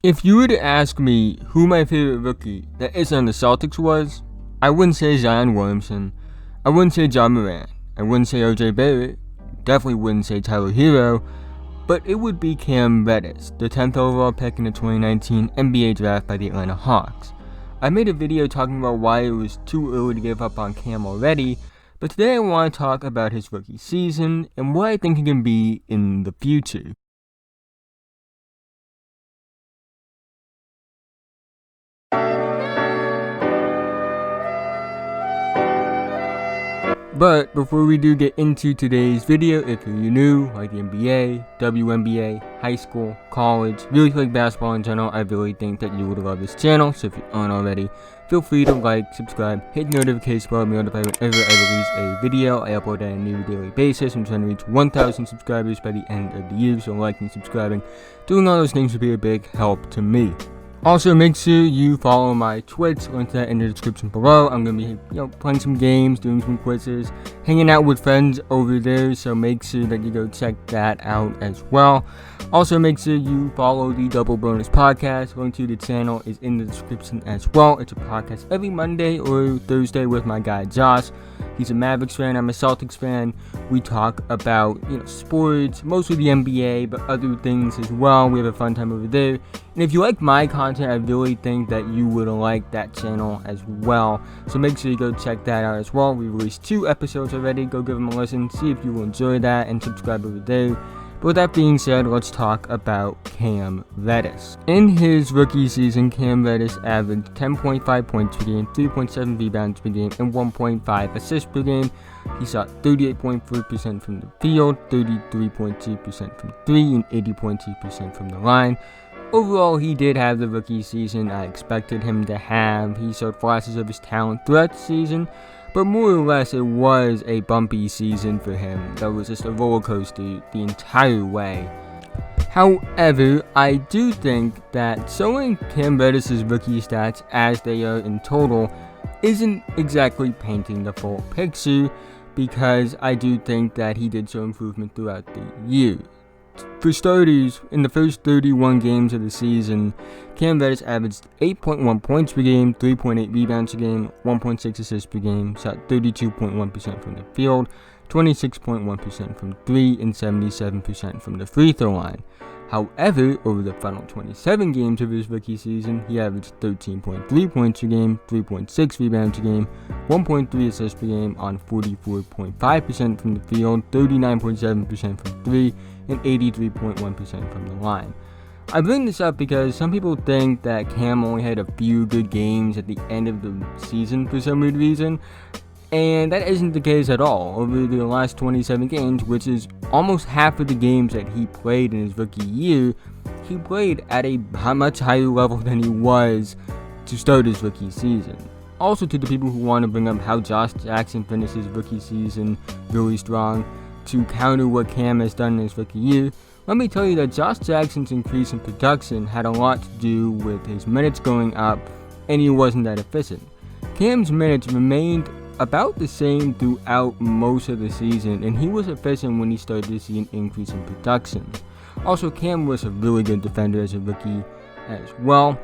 If you were to ask me who my favorite rookie that isn't on the Celtics was, I wouldn't say Zion Williamson. I wouldn't say Ja Morant. I wouldn't say RJ Barrett. Definitely wouldn't say Tyler Herro. But it would be Cam Reddish, the 10th overall pick in the 2019 NBA draft by the Atlanta Hawks. I made a video talking about why it was too early to give up on Cam already, but today I want to talk about his rookie season and what I think he can be in the future. But before we do get into today's video, if you're new, like the NBA, WNBA, high school, college, really like basketball in general, I really think that you would love this channel. So if you aren't already, feel free to like, subscribe, hit the notification bell to be notified whenever I release a video. I upload on a new daily basis. I'm trying to reach 1,000 subscribers by the end of the year, so liking, subscribing, doing all those things would be a big help to me. Also, make sure you follow my Twitch, link to that in the description below. I'm going to be, playing some games, doing some quizzes, hanging out with friends over there, so make sure that you go check that out as well. Also, make sure you follow the Double Bonus Podcast. Link to the channel is in the description as well. It's a podcast every Monday or Thursday with my guy Josh. He's a Mavericks fan, I'm a Celtics fan. We talk about, sports, mostly the NBA, but other things as well. We have a fun time over there. And if you like my content, I really think that you would like that channel as well. So make sure you go check that out as well. We released 2 episodes already. Go give them a listen, see if you will enjoy that, and subscribe over there. But with that being said, let's talk about Cam Reddish. In his rookie season, Cam Reddish averaged 10.5 points per game, 3.7 rebounds per game, and 1.5 assists per game. He shot 38.4% from the field, 33.2% from 3, and 80.2% from the line. Overall, he did have the rookie season I expected him to have. He showed flashes of his talent throughout the season, but more or less it was a bumpy season for him. That was just a roller coaster the entire way. However, I do think that showing Cam Reddish's rookie stats as they are in total isn't exactly painting the full picture, because I do think that he did show improvement throughout the year. For starters, in the first 31 games of the season, Cam Reddish averaged 8.1 points per game, 3.8 rebounds per game, 1.6 assists per game, shot 32.1% from the field, 26.1% from 3, and 77% from the free throw line. However, over the final 27 games of his rookie season, he averaged 13.3 points per game, 3.6 rebounds per game, 1.3 assists per game on 44.5% from the field, 39.7% from 3, and 83.1% from the line. I bring this up because some people think that Cam only had a few good games at the end of the season for some weird reason, and that isn't the case at all. Over the last 27 games, which is almost half of the games that he played in his rookie year, he played at a much higher level than he was to start his rookie season. Also, to the people who want to bring up how Josh Jackson finished his rookie season really strong to counter what Cam has done in his rookie year, let me tell you that Josh Jackson's increase in production had a lot to do with his minutes going up, and he wasn't that efficient. Cam's minutes remained about the same throughout most of the season, and he was efficient when he started to see an increase in production. Also, Cam was a really good defender as a rookie as well,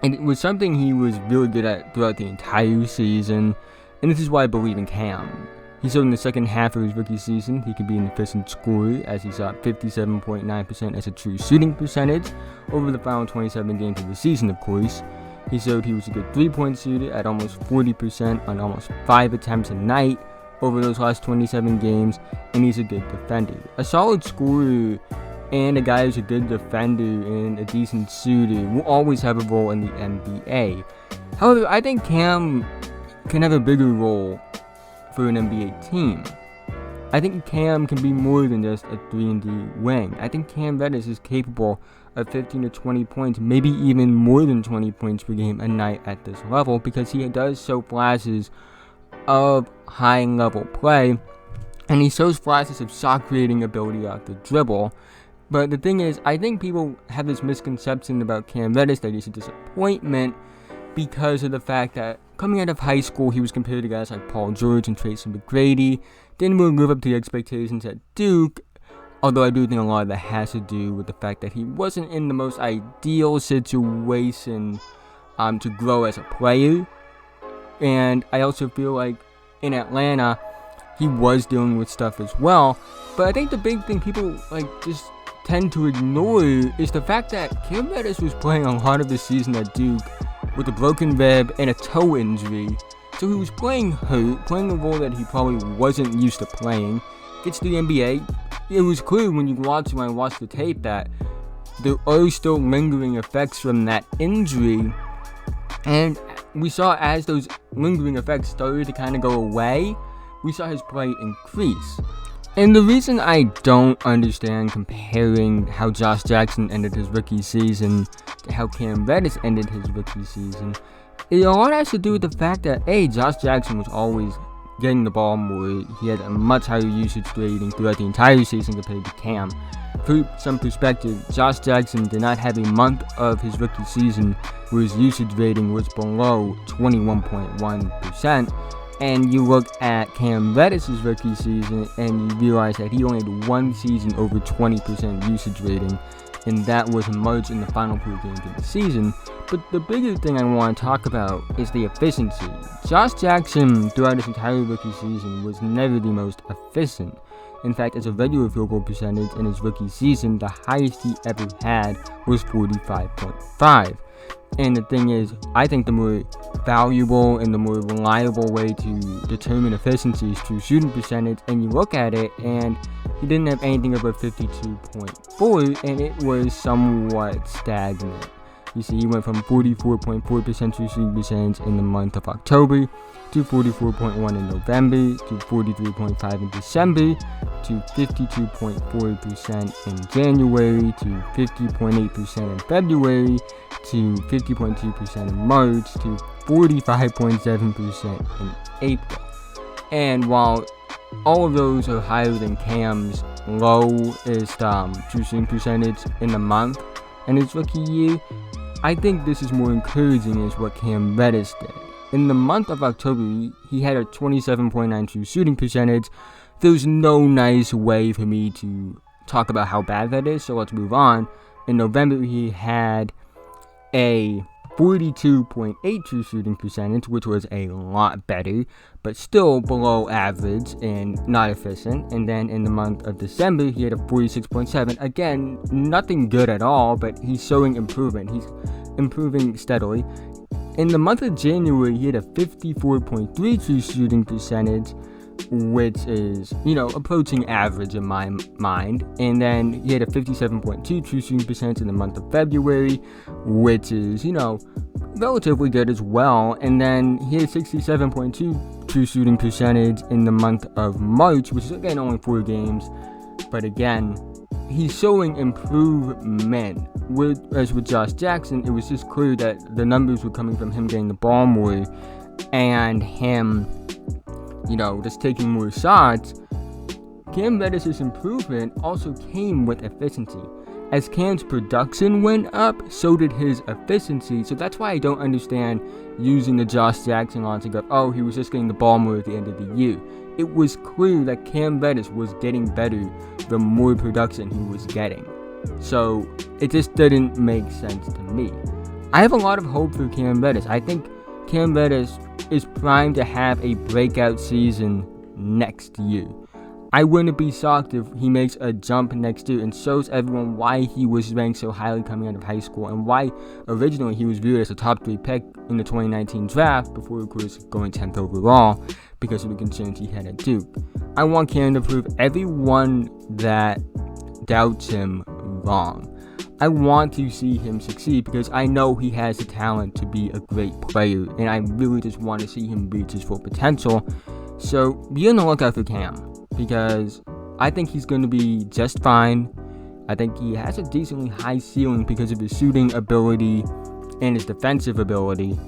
and it was something he was really good at throughout the entire season, and this is why I believe in Cam. He showed in the second half of his rookie season he could be an efficient scorer, as he shot 57.9% as a true shooting percentage over the final 27 games of the season, of course. He showed he was a good 3-point shooter at almost 40% on almost 5 attempts a night over those last 27 games, and he's a good defender. A solid scorer and a guy who's a good defender and a decent shooter will always have a role in the NBA. However, I think Cam can have a bigger role for an NBA team. I think Cam can be more than just a 3-and-D wing. I think Cam Reddish is capable of 15 to 20 points, maybe even more than 20 points per game a night at this level, because he does show flashes of high-level play, and he shows flashes of shot-creating ability off the dribble. But the thing is, I think people have this misconception about Cam Reddish that he's a disappointment because of the fact that coming out of high school, he was compared to guys like Paul George and Tracy McGrady, didn't really live up to the expectations at Duke. Although I do think a lot of that has to do with the fact that he wasn't in the most ideal situation to grow as a player. And I also feel like in Atlanta, he was dealing with stuff as well. But I think the big thing people just tend to ignore is the fact that Cam Reddish was playing a lot of the season at Duke with a broken rib and a toe injury. So he was playing hurt, playing a role that he probably wasn't used to playing. Gets to the NBA. It was clear when I watched the tape that there are still lingering effects from that injury. And we saw as those lingering effects started to kind of go away, we saw his play increase. And the reason I don't understand comparing how Josh Jackson ended his rookie season to how Cam Reddish ended his rookie season, it all has to do with the fact that, Josh Jackson was always getting the ball more. He had a much higher usage rating throughout the entire season compared to Cam. For some perspective, Josh Jackson did not have a month of his rookie season where his usage rating was below 21.1%. And you look at Cam Reddish's rookie season and you realize that he only had one season over 20% usage rating, and that was March in the final 4 games of the season. But the bigger thing I want to talk about is the efficiency. Josh Jackson, throughout his entire rookie season, was never the most efficient. In fact, as a regular field goal percentage in his rookie season, the highest he ever had was 45.5. And the thing is, I think the more valuable and the more reliable way to determine efficiency is true shooting percentage. And you look at it, and he didn't have anything above 52.4, and it was somewhat stagnant. You see, he went from 44.4% true shooting percentage in the month of October to 44.1 in November to 43.5 in December to 52.4% in January to 50.8% in February to 50.2% in March to 45.7% in April. And while all of those are higher than Cam's lowest true shooting percentage in the month in his rookie year, I think this is more encouraging is what Cam Reddish did. In the month of October, he had a 27.9 true shooting percentage. There's no nice way for me to talk about how bad that is, so let's move on. In November, he had a 42.8 true shooting percentage, which was a lot better, but still below average and not efficient. And then in the month of December, he had a 46.7. Again, nothing good at all, but he's showing improvement. He's improving steadily. In the month of January, he had a 54.3 true shooting percentage, which is, approaching average in my mind. And then he had a 57.2 true shooting percentage in the month of February, which is, relatively good as well. And then he had a 67.2 true shooting percentage in the month of March, which is again only 4 games. But again, he's showing improvement. Whereas with Josh Jackson, it was just clear that the numbers were coming from him getting the ball more and him, just taking more shots. Cam Reddish's improvement also came with efficiency. As Cam's production went up, so did his efficiency. So that's why I don't understand using the Josh Jackson line to go, he was just getting the ball more at the end of the year. It was clear that Cam Reddish was getting better the more production he was getting. So it just didn't make sense to me. I have a lot of hope for Cam Reddish. I think Cam Reddish is primed to have a breakout season next year. I wouldn't be shocked if he makes a jump next year and shows everyone why he was ranked so highly coming out of high school and why originally he was viewed as a top 3 pick in the 2019 draft before, of course, going 10th overall because of the concerns he had at Duke. I want Cam to prove everyone that doubts him wrong. I want to see him succeed because I know he has the talent to be a great player, and I really just want to see him reach his full potential. So be on the lookout for Cam, because I think he's going to be just fine. I think he has a decently high ceiling because of his shooting ability and his defensive ability,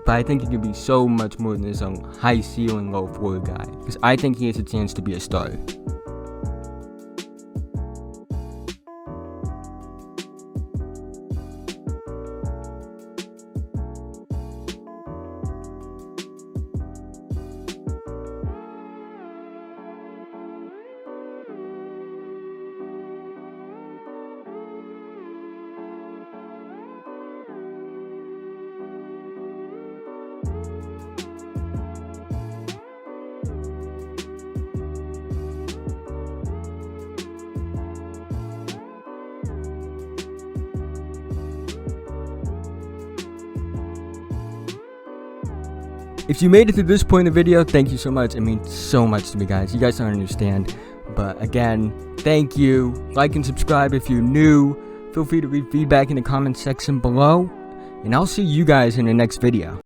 but I think he can be so much more than his own high ceiling, low floor guy, because I think he has a chance to be a star. If you made it to this point in the video, thank you so much. It means so much to me, guys. You guys don't understand. But again, thank you. Like and subscribe if you're new. Feel free to leave feedback in the comments section below. And I'll see you guys in the next video.